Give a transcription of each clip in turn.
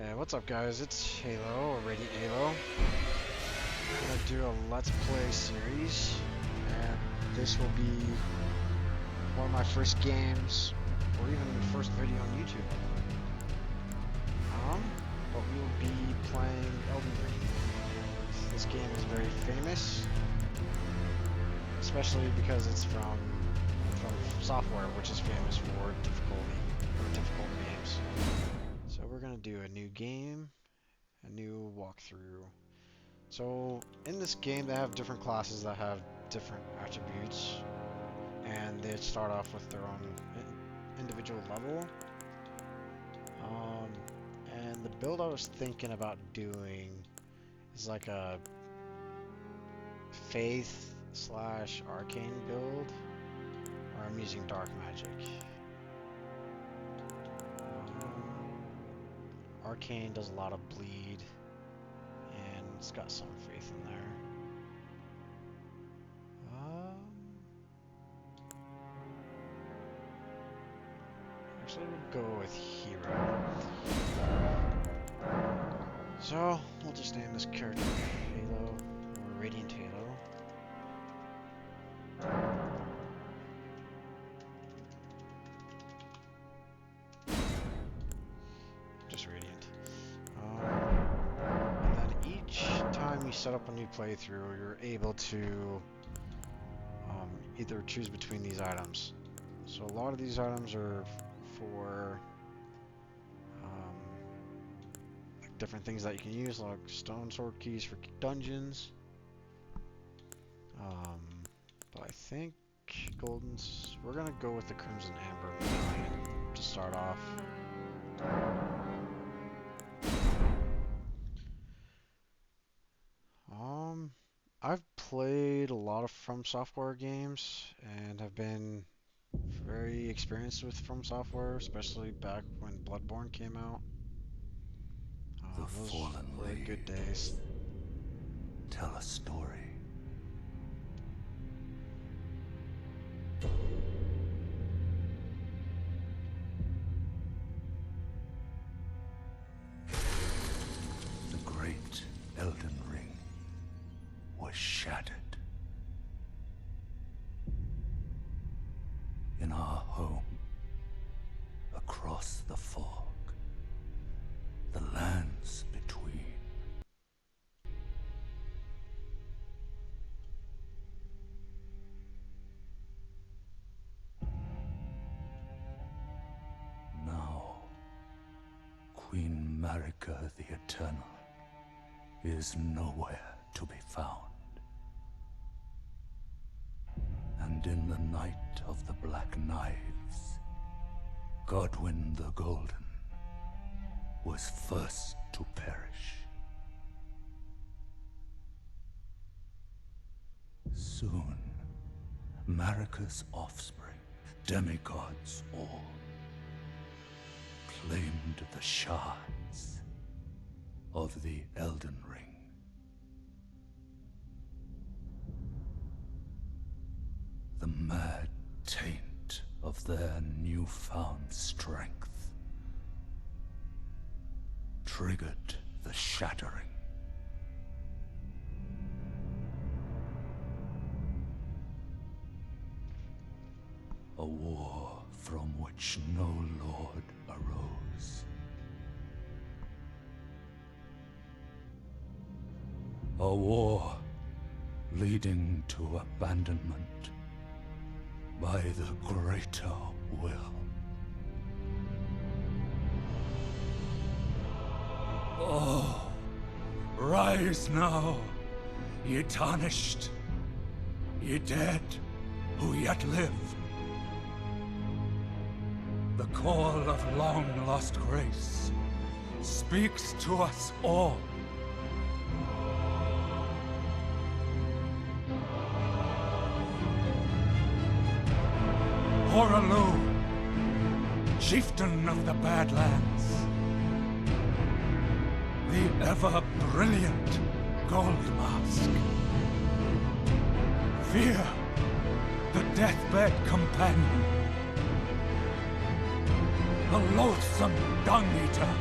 What's up guys, it's Halo, or Radiant Halo. I'm gonna do a Let's Play series, and this will be one of my first games, or even the first video on YouTube. But we will be playing Elden Ring. This game is very famous, especially because it's from software, which is famous for difficult games. So we're gonna do a new game, a new walkthrough. So in this game they have different classes that have different attributes, and they start off with their own individual level. And the build I was thinking about doing is like a faith / arcane build, or I'm using dark magic. Arcane does a lot of bleed, and it's got some faith in there. Actually, we'll go with hero. So, we'll just name this character Halo, or Radiant Halo. Just Radiant. And then each time you set up a new playthrough, you're able to either choose between these items. So a lot of these items are for like different things that you can use, like stone sword keys for dungeons. But I think we're gonna go with the Crimson Amber Medallion to start off. I've played a lot of From Software games and have been very experienced with From Software, especially back when Bloodborne came out. Those were good days. Tell a story. The great Elden Ring was shattered. In our home, across the fog, the lands between. Now, Queen Marika the Eternal is nowhere to be found. And in the night of the Black Knives, Godwyn the Golden was first to perish. Soon, Marika's offspring, demigods all, claimed the shards of the Elden Ring. The mad taint of their newfound strength triggered the shattering. A war from which no lord arose. A war leading to abandonment by the greater will. Oh, rise now, ye tarnished, ye dead who yet live. The call of long-lost grace speaks to us all. Horalu, chieftain of the Badlands, the ever-brilliant Gold Mask. Fear, the deathbed companion, the loathsome dung-eater,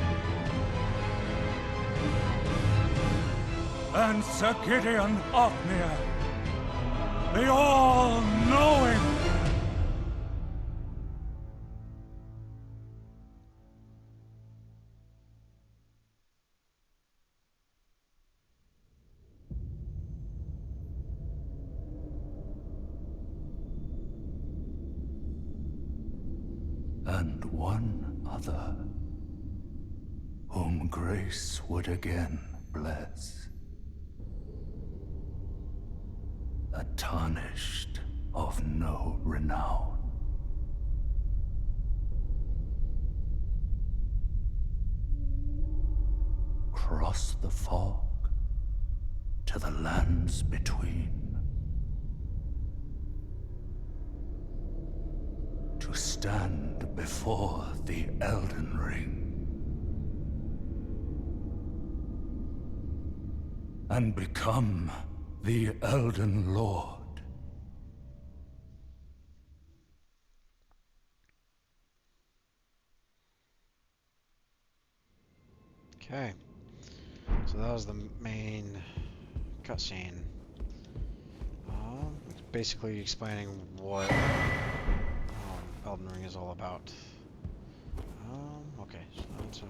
and Sir Gideon Ofnir, the all-knowing. And one other, whom grace would again bless. A tarnished of no renown. Cross the fog to the lands between. To stand before the Elden Ring. And become the Elden Lord. Okay. So that was the main cutscene. Basically explaining what Elden Ring is all about. Okay, so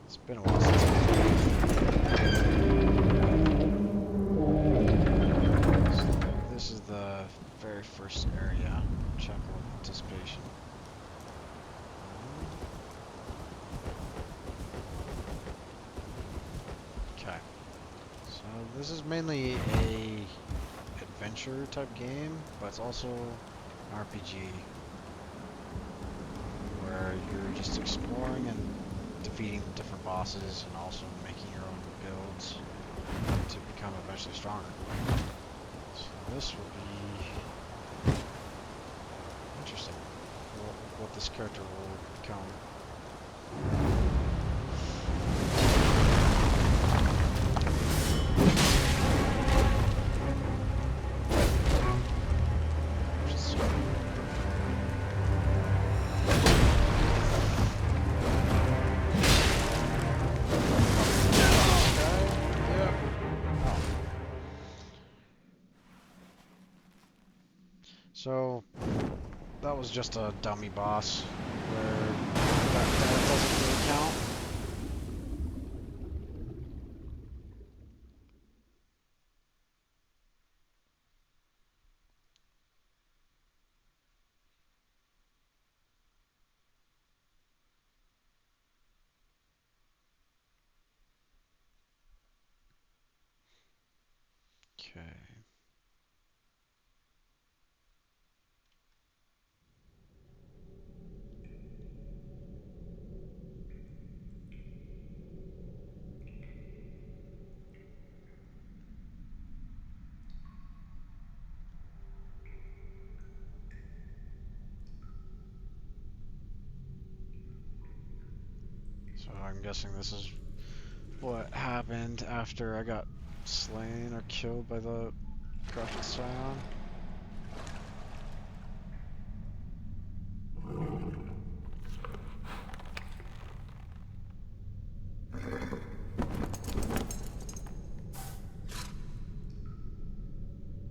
it's been a while since this is the very first area. Check with anticipation. Okay. So this is mainly a adventure type game, but it's also an RPG where you're just exploring and defeating different bosses and also making your own builds to become eventually stronger. So this will be interesting, what this character will become. So that was just a dummy boss where that doesn't really count. Okay. So I'm guessing this is what happened after I got slain or killed by the Crafted Scion.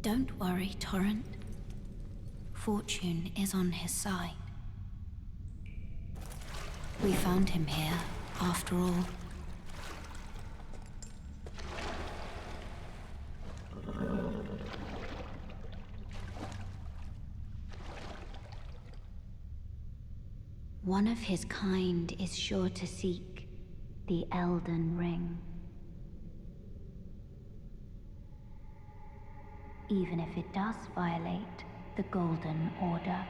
Don't worry, Torrent. Fortune is on his side. We found him here, after all. One of his kind is sure to seek the Elden Ring. Even if it does violate the Golden Order.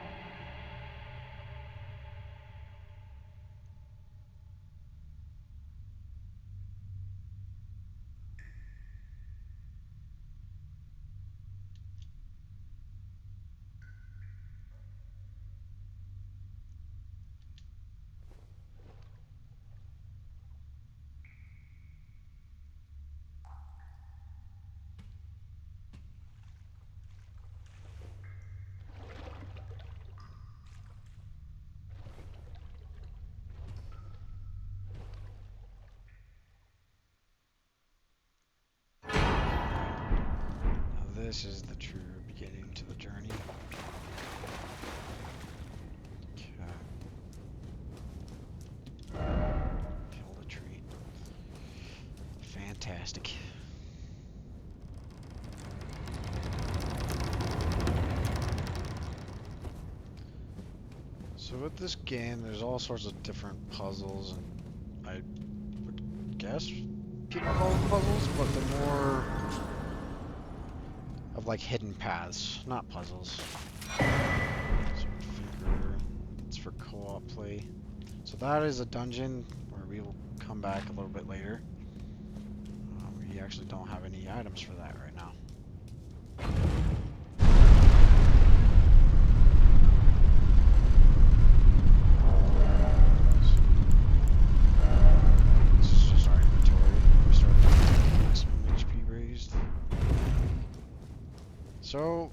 this is the true beginning to the journey. Okay. Killed a tree. Fantastic. So with this game, there's all sorts of different puzzles, and I would guess people call them puzzles, but they're more of like hidden paths, not puzzles. Sword finger, it's for co-op play. So that is a dungeon where we will come back a little bit later. We actually don't have any items for that right now. This is just our inventory. We started with maximum HP raised. So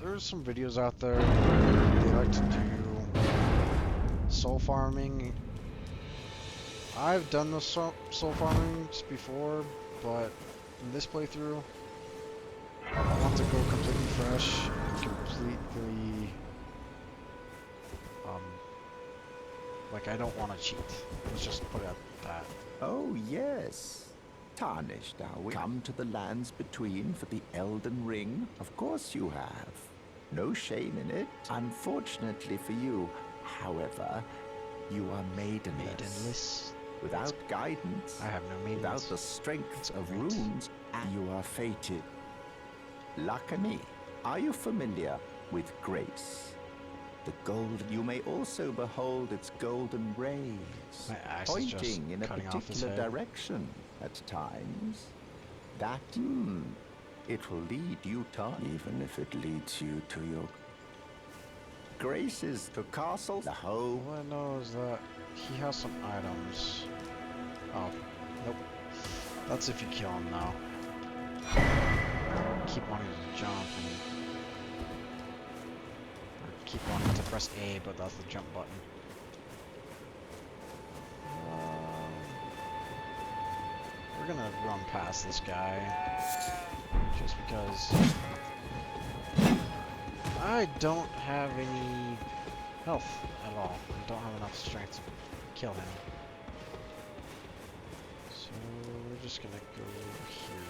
there's some videos out there where they like to do soul farming. I've done the soul farming before, but in this playthrough, I want to go completely fresh and completely, like I don't want to cheat. Let's just put it at that. Oh, yes. Tarnished, are we? Come to the lands between for the Elden Ring? Of course you have. No shame in it. Unfortunately for you, however, you are maidenless. Maidenless. Without guidance, I have no maidens. without the strength of great. runes, you are fated. Luckily, are you familiar with grace? The gold, you may also behold its golden rays, My axe is just pointing in a cutting off his particular head. direction at times. That, it will lead you to, even if it leads you to your graces, to castles, the home. All I know is that he has some items. Oh, nope. That's if you kill him now. Keep wanting to jump and or keep wanting to press A, but that's the jump button. We're gonna run past this guy just because I don't have any health at all. I don't have enough strength to kill him. So we're just gonna go here.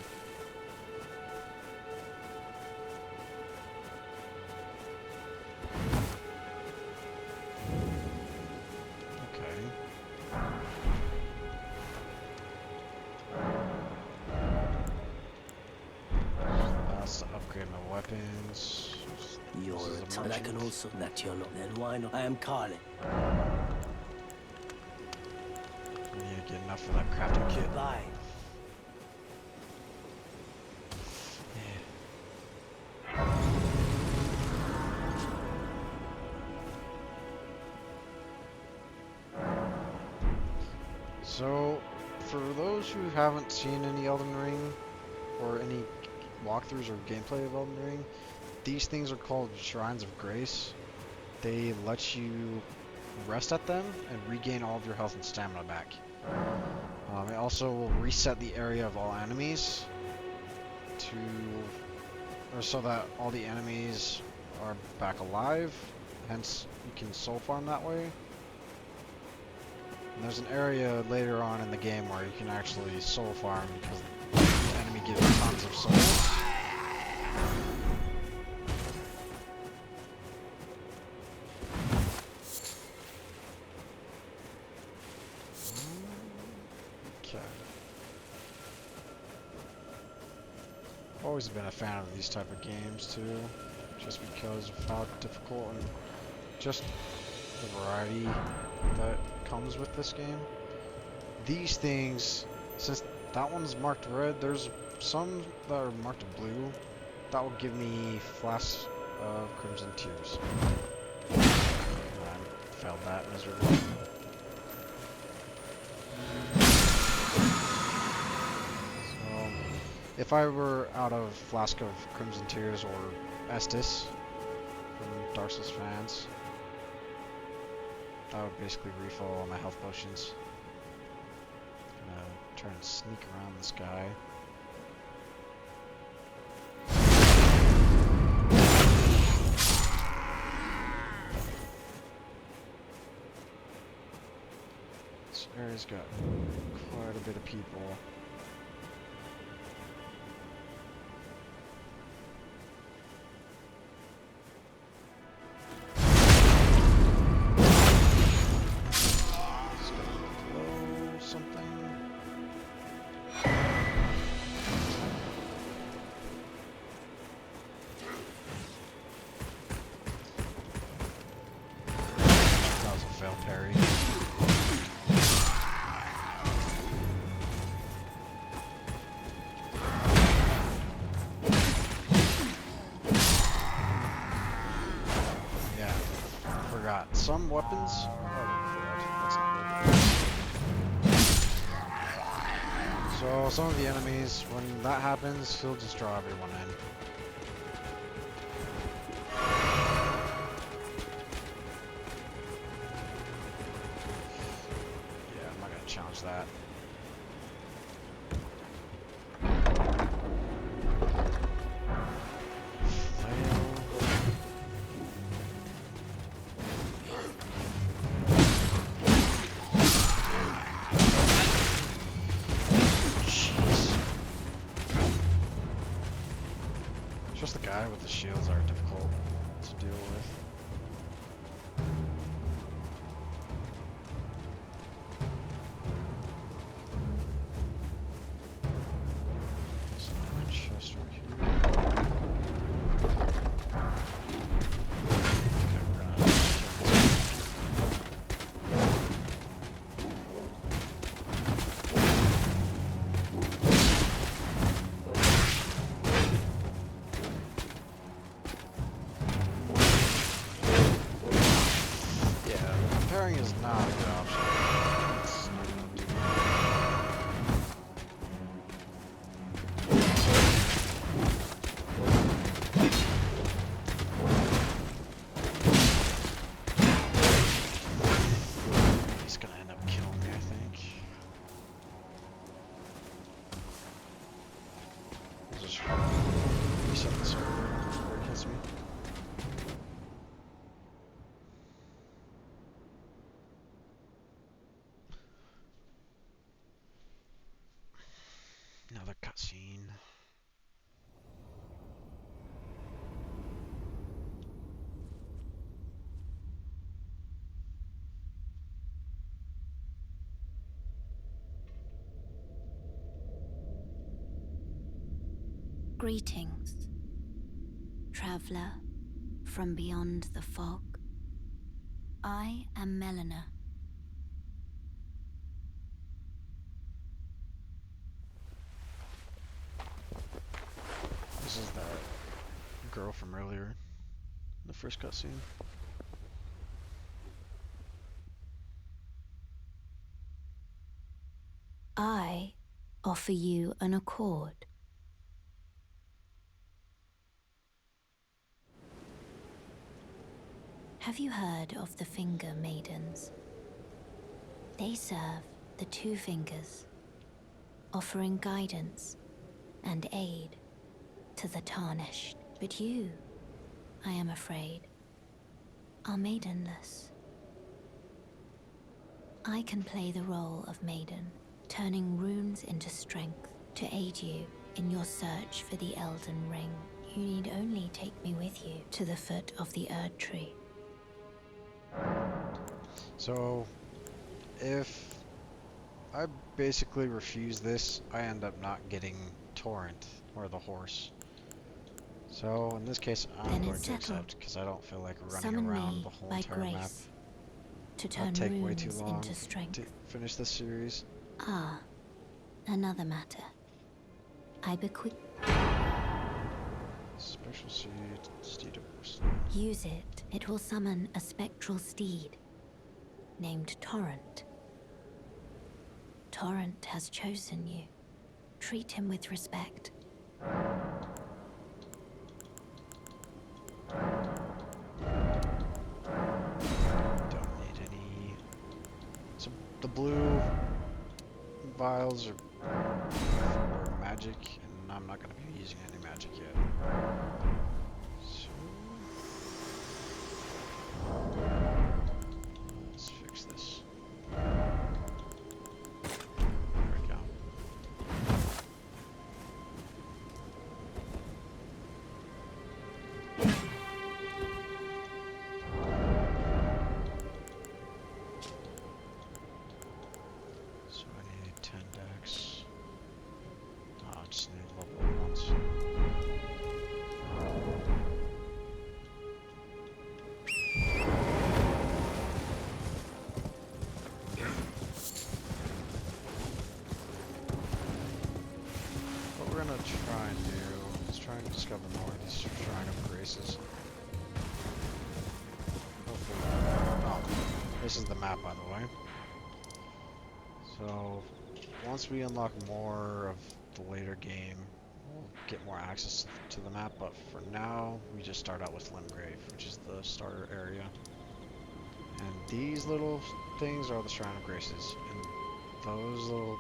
Okay. That's to upgrade my weapons. You're This is a a but I can merchant. also that you're not. Then why not? I am Carly. We need to get enough for that crafting kit. Bye. So, for those who haven't seen any Elden Ring, or any walkthroughs or gameplay of Elden Ring, these things are called Shrines of Grace. They let you rest at them and regain all of your health and stamina back. It also will reset the area of all enemies or so that all the enemies are back alive, hence you can soul farm that way. And there's an area later on in the game where you can actually soul farm because the enemy gives you tons of souls. Okay. Always been a fan of these type of games too, just because of how difficult and just the variety that comes with this game. These things, since that one's marked red, there's some that are marked blue that will give me flasks of crimson tears. I failed that miserably. So, if I were out of flask of crimson tears or Estus from Dark Souls fans, I would basically refill all my health potions. Gonna try and sneak around this guy. area's got quite a bit of people. Just gonna blow something. That was a fail parry. Yeah, forgot. Some weapons are overpowered. That's not good. So some of the enemies, when that happens, he'll just draw everyone in. Yeah, I'm not gonna challenge that. Jeez. It's just the guy with the shields are difficult to deal with. There's another chest right here. Okay, we're gonna kill this. Yeah, parrying is not a good option. It's not gonna do it. He's gonna end up killing me, I think. I'll just reset the server before he hits me. Another cutscene. Greetings, traveler from beyond the fog. I am Melina. This is that girl from earlier, the first cutscene. I offer you an accord. Have you heard of the Finger Maidens? They serve the Two Fingers, offering guidance and aid to the tarnished. But you, I am afraid, are maidenless. I can play the role of maiden, turning runes into strength to aid you in your search for the Elden Ring. You need only take me with you to the foot of the Erd Tree. So, if I basically refuse this, I end up not getting Torrent, or the horse. So, in this case, I'm Then going it's to settled. accept, because I don't feel like running Summon around me the whole by entire map. grace to That'd turn take way too runes long into to strength. finish this series. Ah, another matter. I bequeath. Special seed, steed of horse. Use it. It will summon a spectral steed named Torrent. Torrent has chosen you. Treat him with respect. Don't need any. So the blue vials are for magic, and I'm not going to be using any magic yet. So let's fix this. this is the map, by the way. So, once we unlock more of the later game, we'll get more access to the map, but for now, we just start out with Limgrave, which is the starter area. And these little things are the Shrine of Graces, and those little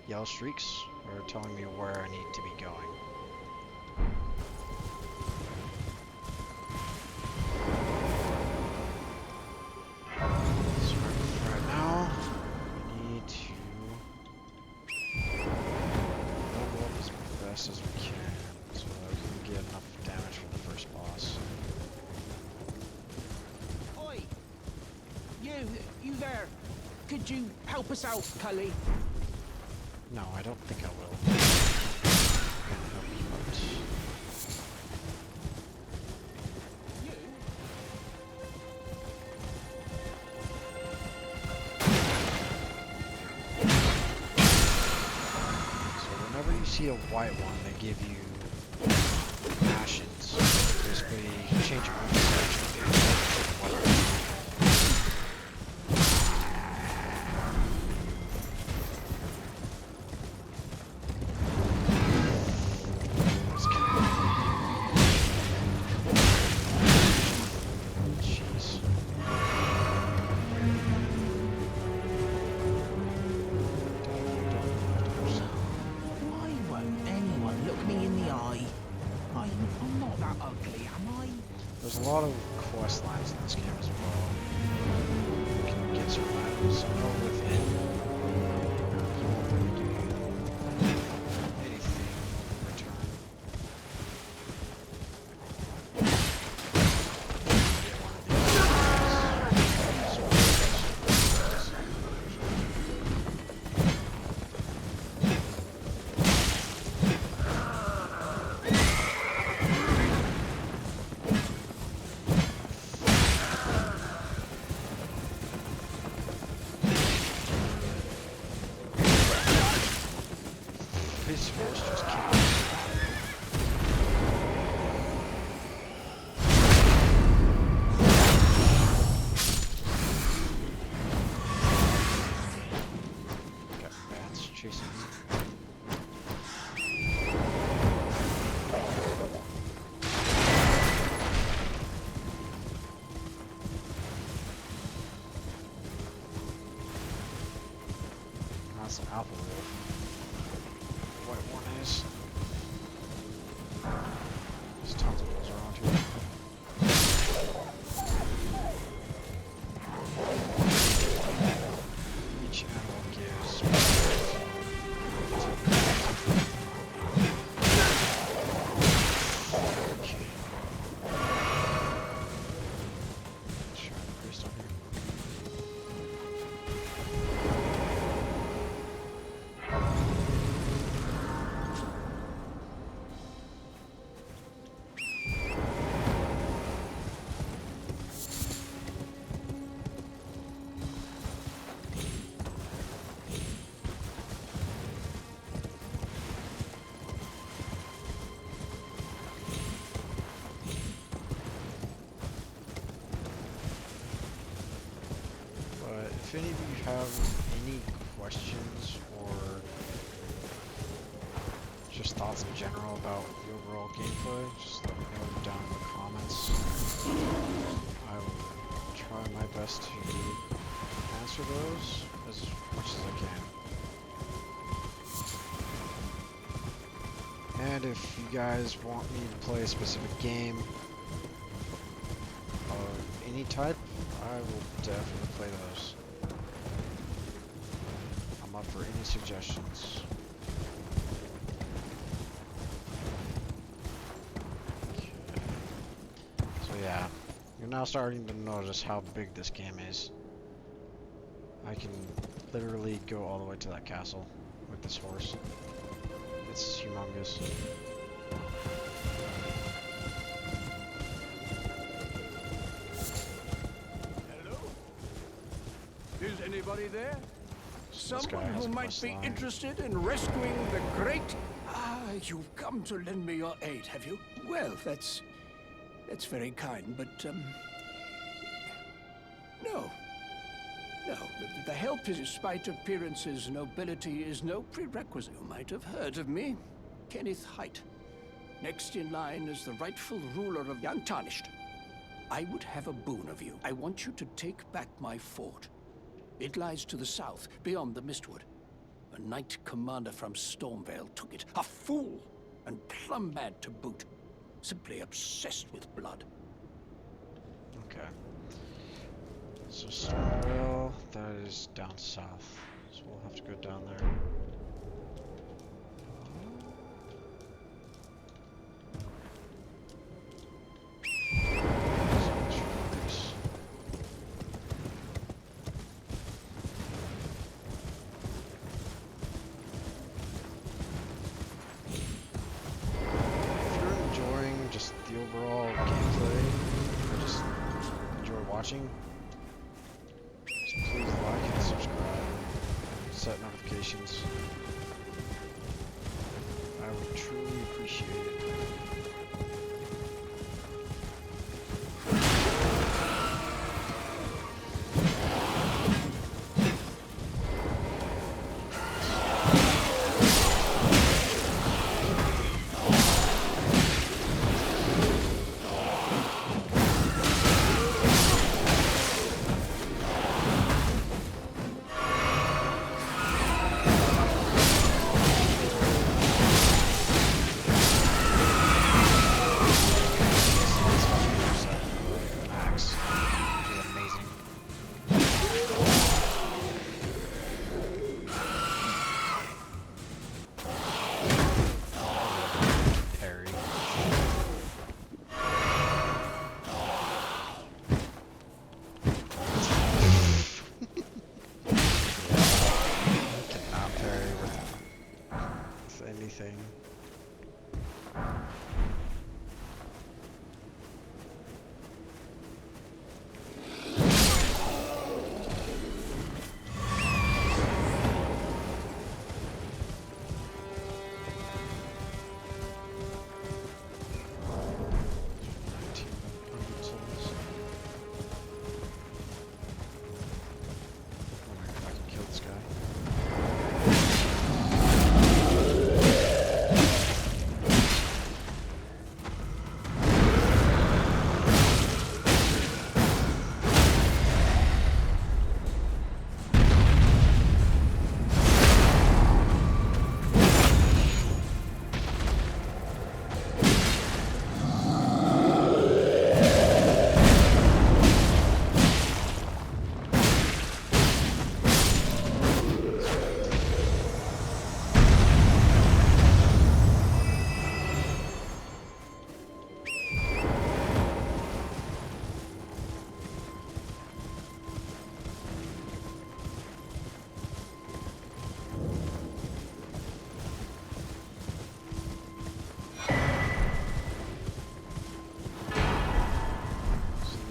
yellow streaks are telling me where I need to be going. So right now, we need to level up as best as we can so that we can get enough damage for the first boss. Oi! You there? Could you help us out, Cully? No, I don't think I will. I can help you out. You? So whenever you see a white one, they give you ashes. Basically, change your movement section. Jeez. Why won't anyone look me in the eye? I'm not that ugly, am I? There's a lot of quest lines in this game as well. You can get certain items. Some are within. You won't really do anything in return. Get one of these. His horse just killed me. Got bats chasing me. That's an alpha wolf. White one is. There's tons of those around here. Each animal gives. Okay. Shrine of Grace down here. But if any of you have any questions or just thoughts in general about the overall gameplay, just let me know down in the comments. I will try my best to answer those as much as I can. And if you guys want me to play a specific game of any type, I will definitely play those. I'm up for any suggestions. Okay. So yeah, you're now starting to notice how big this game is. I can literally go all the way to that castle with this horse. It's humongous. Hello? Is anybody there? This guy Someone has who a might quest be line. interested in rescuing the great... Ah, you've come to lend me your aid, have you? Well, that's very kind, but, no. The help is, despite appearances, nobility is no prerequisite. You might have heard of me. Kenneth Height. Next in line is the rightful ruler of the Untarnished. I would have a boon of you. I want you to take back my fort. It lies to the south, beyond the Mistwood. A knight commander from Stormvale took it. A fool! And plumb mad to boot. Simply obsessed with blood. Okay. So Stormvale, that is down south. So we'll have to go down there. If you're enjoying just the overall gameplay, or just enjoy watching, just please like and subscribe, set notifications. I would truly appreciate it. Max, which is amazing. Parry. Cannot parry with anything.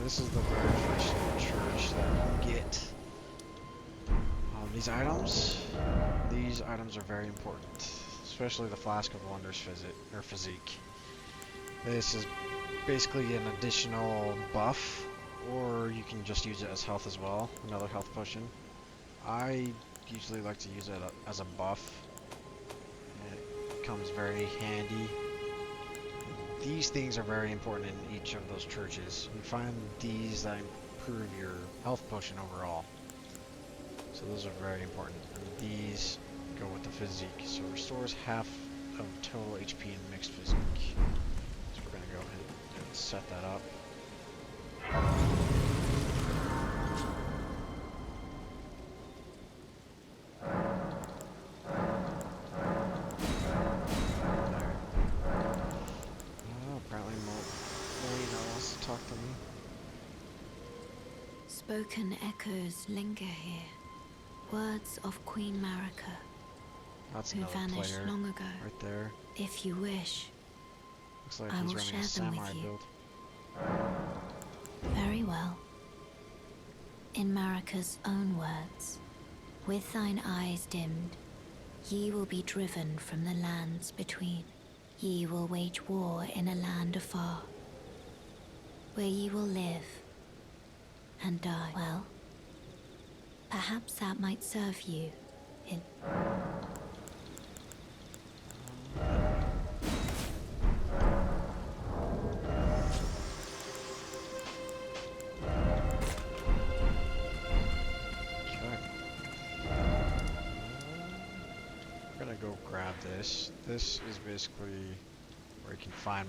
This is the very first church that you get. These items are very important, especially the Flask of Wonders physique. This is basically an additional buff, or you can just use it as health as well, another health potion. I usually like to use it as a buff, and it comes very handy. These things are very important in each of those churches. You find these that improve your health potion overall. So those are very important. And these go with the physique. So it restores half of total HP in mixed physique. So we're going to go ahead and set that up. Apparently Molina wants to talk to me. Spoken echoes linger here. Words of Queen Marika, That's who another vanished player long ago. right there. If you wish, Looks like I he's will running share a them samurai with you. build. Very well. In Marika's own words, with thine eyes dimmed, ye will be driven from the lands between. Ye will wage war in a land afar, where ye will live and die. Well, Perhaps that might serve you in. We're gonna go grab this. This is basically where you can find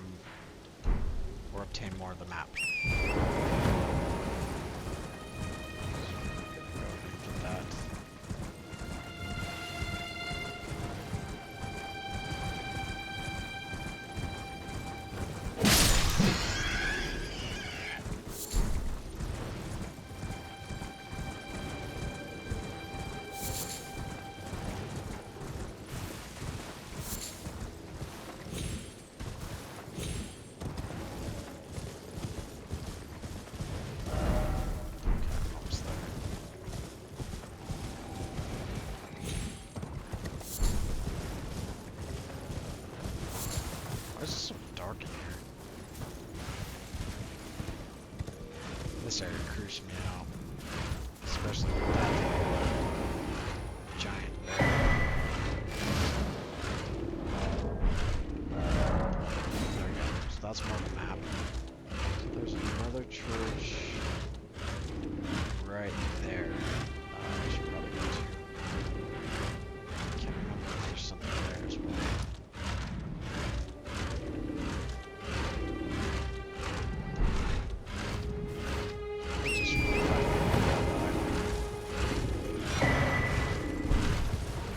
or obtain more of the map. Get that. Almost there. Why is it so dark in here? This area creeps me out. Especially with that giant bear. There we go. So that's more of the map. So there's another church right there. I should probably go to. Can't remember if there's something there as well. Just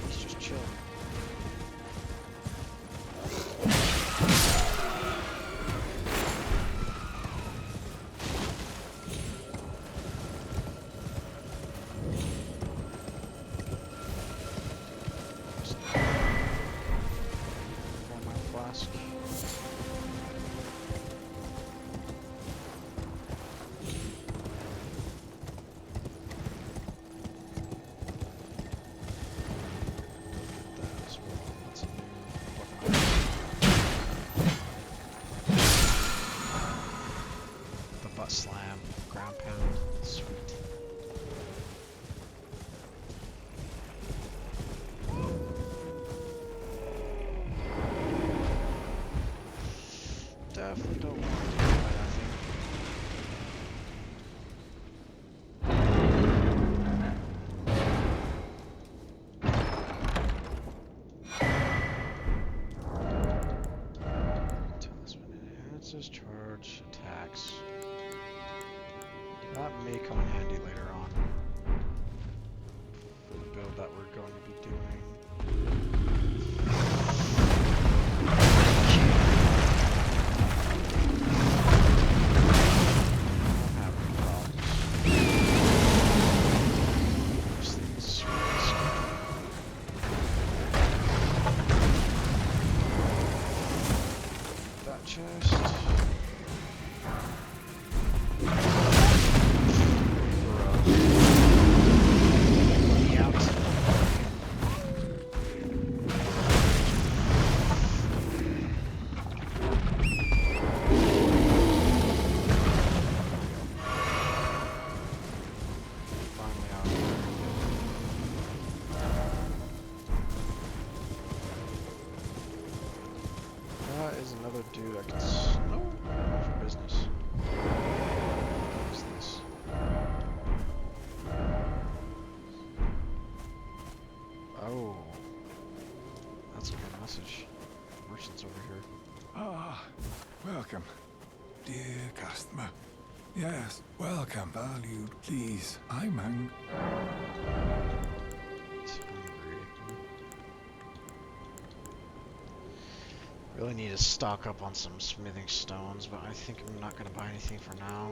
he's just chilling. Fill my flask. That as well. That's a new weapon. The butt slam, ground pound, sweet. Definitely don't want to do that thing. Talisman enhances charge attacks. That may come in handy later on for the build that we're going to be doing. I'm having problems. This thing's really scary. That chest. Finally out here. That is another dude I can snow for business. What's this? Oh. That's a good message. Merchant's over here. Ah, welcome, dear customer. Yes, welcome, valued. Please, I'm hungry. It's hungry. Really need to stock up on some smithing stones, but I think I'm not gonna buy anything for now.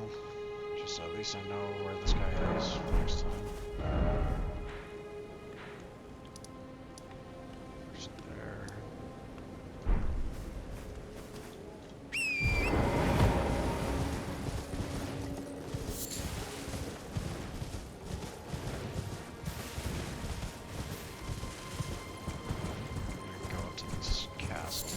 Just so at least I know where this guy is for next time. There's there. I'm gonna go up to this castle.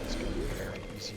It's gonna be very easy.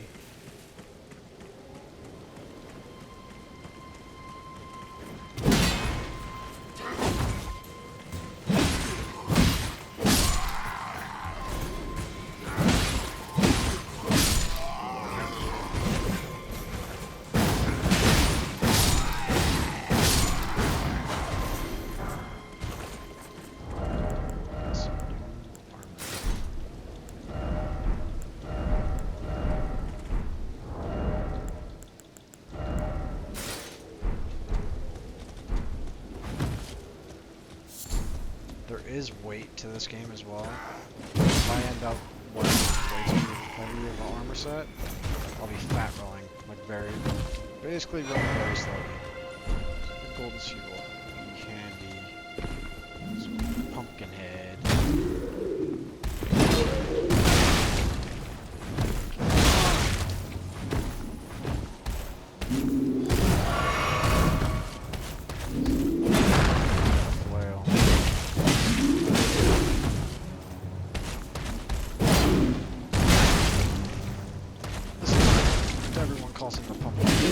is weight to this game as well. If I end up wearing way too heavy of an armor set, I'll be fat rolling, like basically running very slowly. The golden seal, be handy. Some pumpkin head. Flail. This is what everyone calls him, the pumpkin head.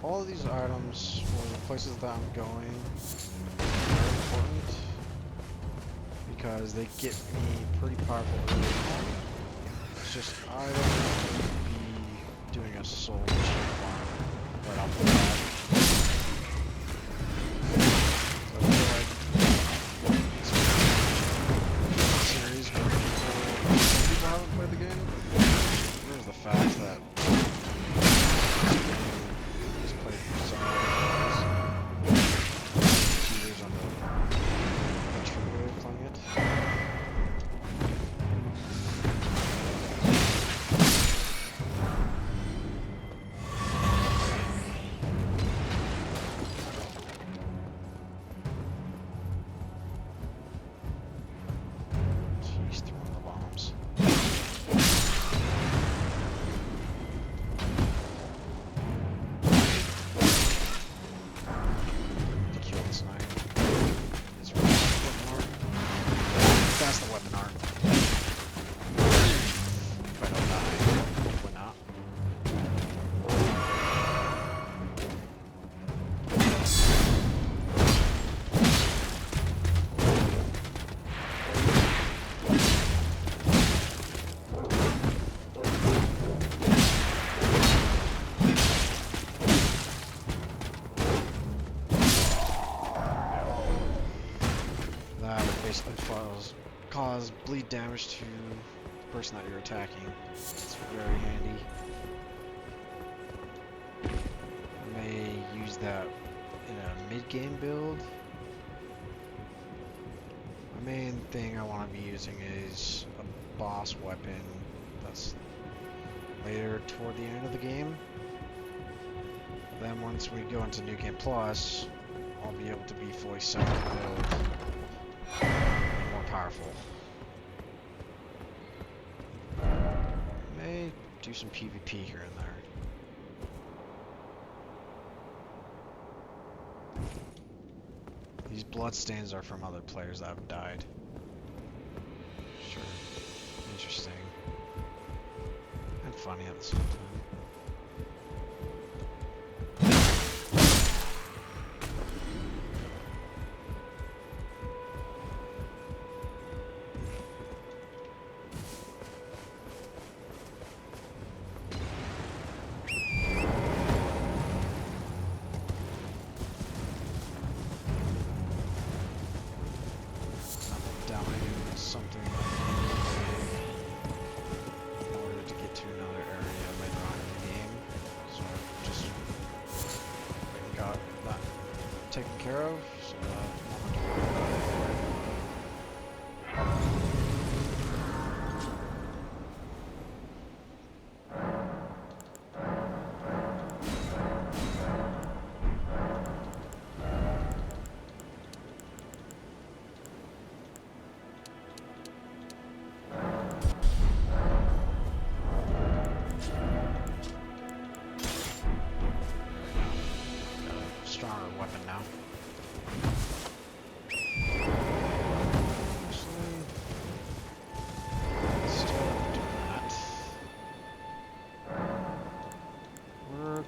All of these items, or the places that I'm going, are very important because they get me pretty powerful early on. It's just I don't want to be doing a soul farm right off the bat. So I feel like it's a series where people haven't played the game. There's the fact that cause bleed damage to the person that you're attacking. It's very handy. I may use that in a mid-game build. My main thing I want to be using is a boss weapon that's later toward the end of the game. Then once we go into New Game Plus, I'll be able to be fully set to build more powerful. May do some PvP here and there. These bloodstains are from other players that have died. Sure. Interesting. And funny at the same time. Taken care of, so I don't have to worry about it. Got a stronger weapon now.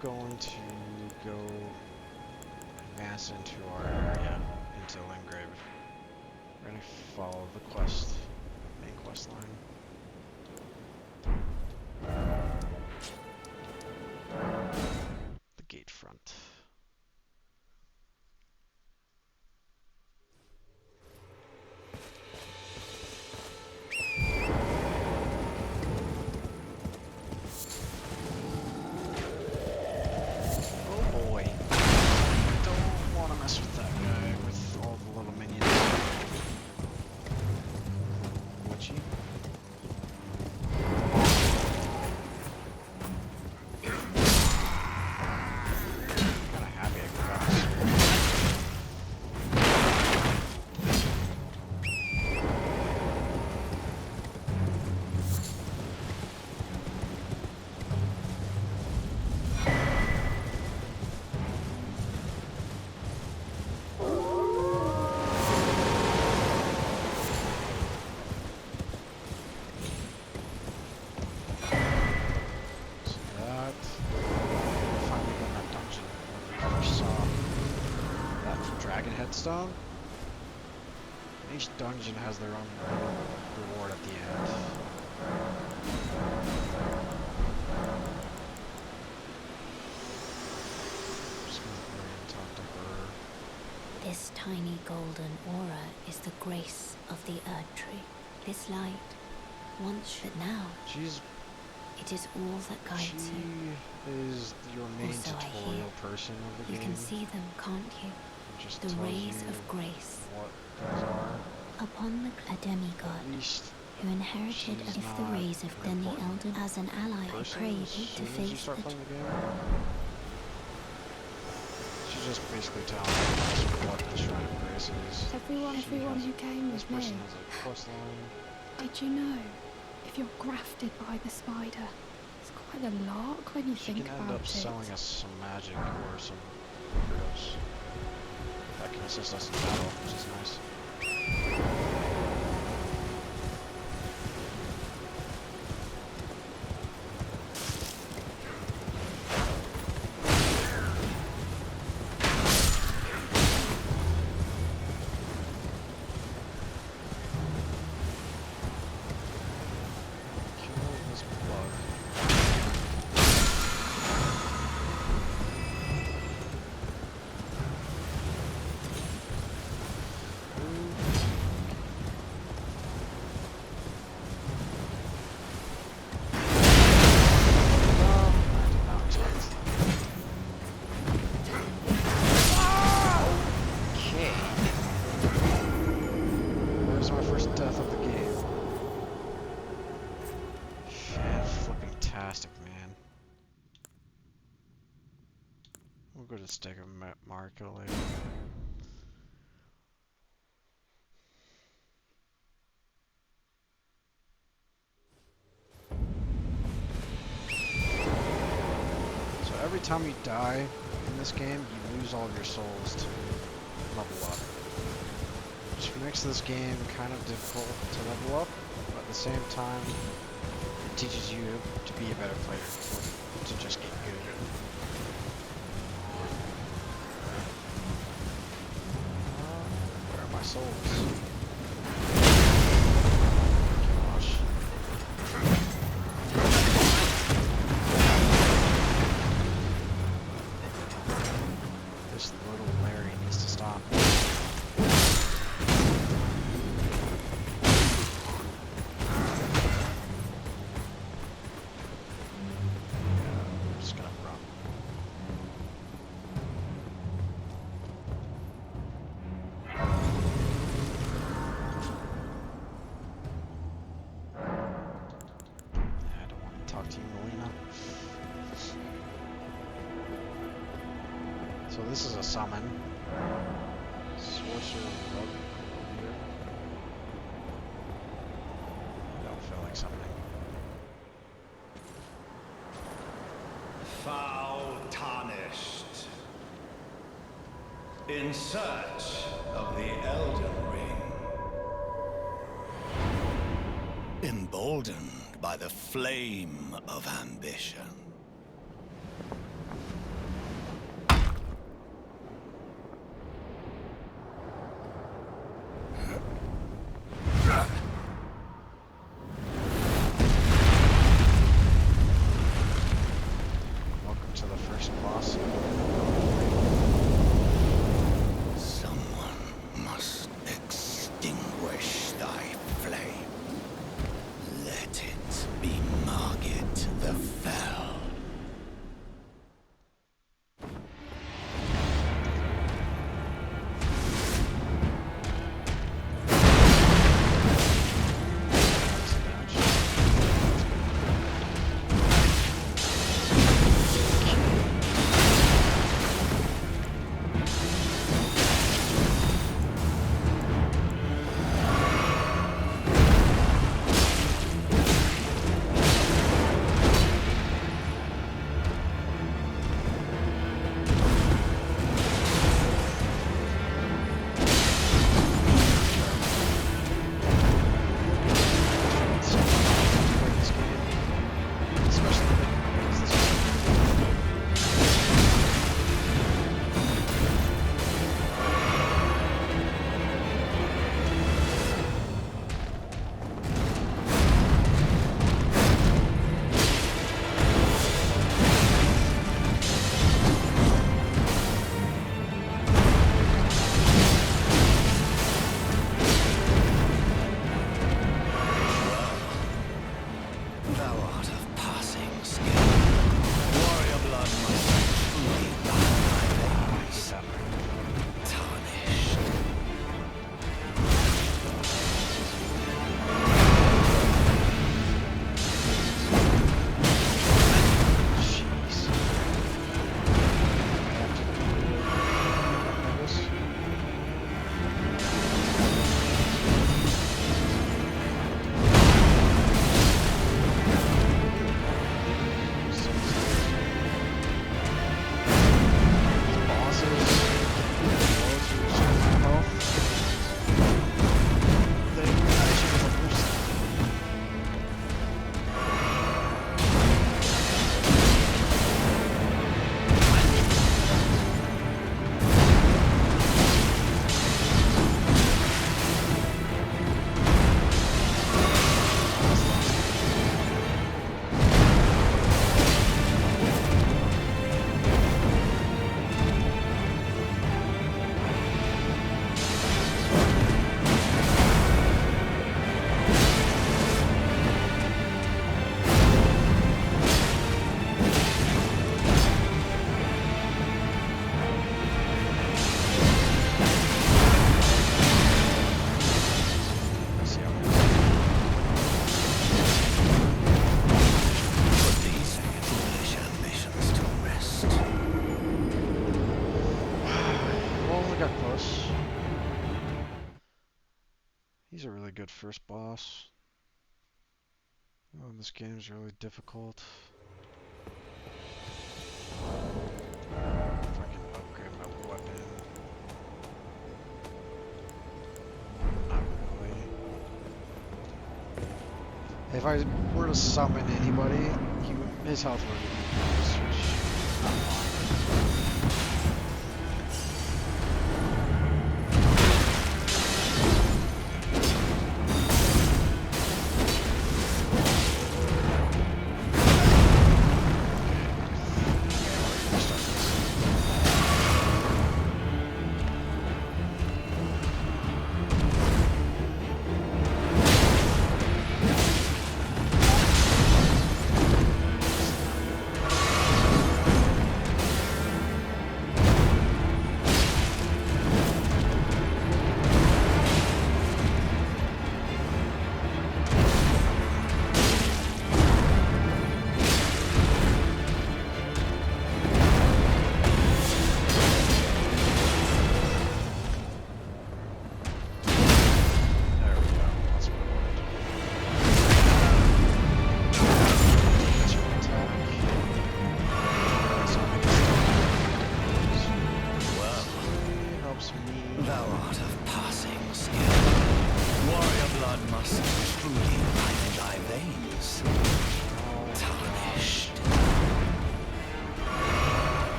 Going to go advance into our area. still engraved. We're gonna follow the quest, main quest line. The gate front. Oh boy. Don't want to mess with that guy with all the little minions. Glitchy. Kinda happy I got this. So that finally got that dungeon where we first saw that dragon headstone. Each dungeon has their own reward at the end. Just gonna hurry and talk to her. This tiny golden aura is the grace of the Earth Tree. This light, once but now, She's it is all that guides she you. is your main Also, I tutorial hear person of the You game. can see them, can't you? It just The tells rays you of grace what things are. upon a demigod At least who inherited she's if the not rays of an then the important elder as an ally. I person prayed as to soon as you face start the playing the game. She's just basically telling us what the Shrine of Grace is. Everyone She has- who came This with me. person has a quest line. Did you know? If you're grafted by the spider, it's quite a lark when you She think can about end up it. selling us some magic or some heroes that can assist us in battle, which is nice. Kill this bug. Okay. There's my first death of the game. Fan-flipping-tastic, man. We'll go to Stake of Marco later. So every time you die in this game, you lose all of your souls to level up. Which makes this game kind of difficult to level up, but at the same time, it teaches you to be a better player, or to just get good. Where are my souls? Gosh. This little Larry needs to stop. I'm just gonna run. I don't want to talk to you, Melina. So this is a summon. Sorcerer Rug over here. I don't feel like summoning. Foul tarnished. In search of the Elden Ring. Emboldened by the flame of ambition. first boss. Oh, this game's really difficult. If I can upgrade my weapon. Not really. If I were to summon anybody, his health would increase, which is not fun.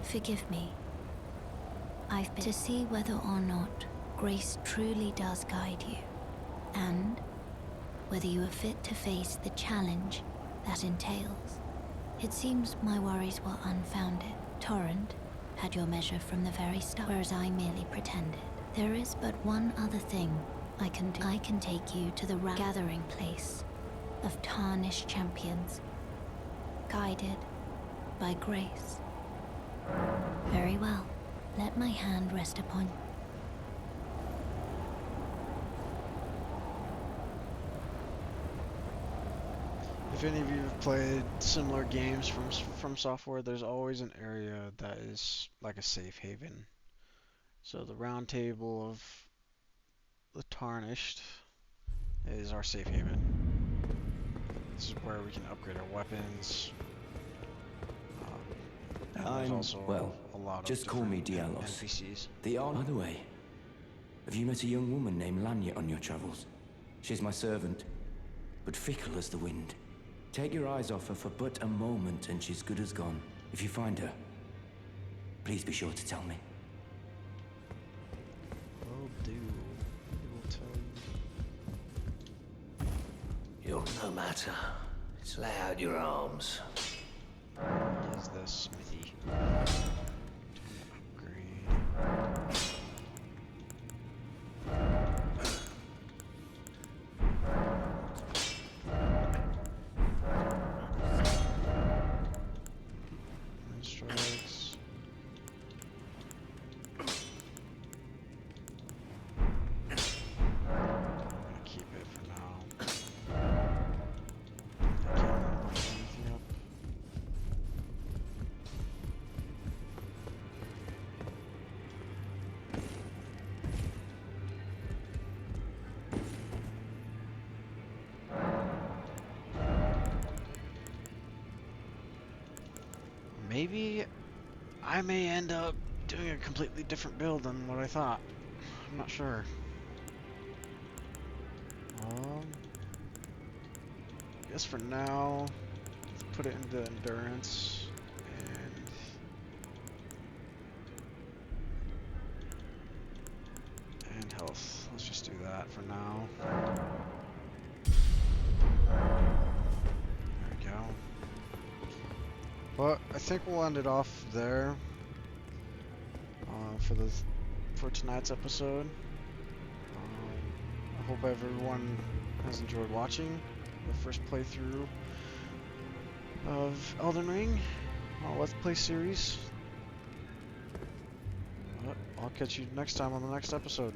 Forgive me. I've been to see whether or not grace truly does guide you, and whether you are fit to face the challenge that entails. It seems my worries were unfounded. Torrent had your measure from the very start, whereas I merely pretended. There is but one other thing I can do. I can take you to the gathering place of tarnished champions, guided by grace. Very well. Let my hand rest upon you. If any of you have played similar games from software, there's always an area that is like a safe haven. So the round table of the Tarnished is our safe haven. This is where we can upgrade our weapons. There's also a lot of just call me Dialos. NPCs. By the way, have you met a young woman named Lanya on your travels? She's my servant, but fickle as the wind. Take your eyes off her for but a moment and she's good as gone. If you find her, please be sure to tell me. Will do. We will tell you. You're no matter. Just lay out your arms. Is the smithy. Upgrade. Strikes. maybe I may end up doing a completely different build than what I thought. I'm not sure. I guess for now, let's put it into endurance and health. Let's just do that for now. There we go. But I think we'll end it off there for tonight's episode. I hope everyone has enjoyed watching the first playthrough of Elden Ring, Let's Play series. But I'll catch you next time on the next episode.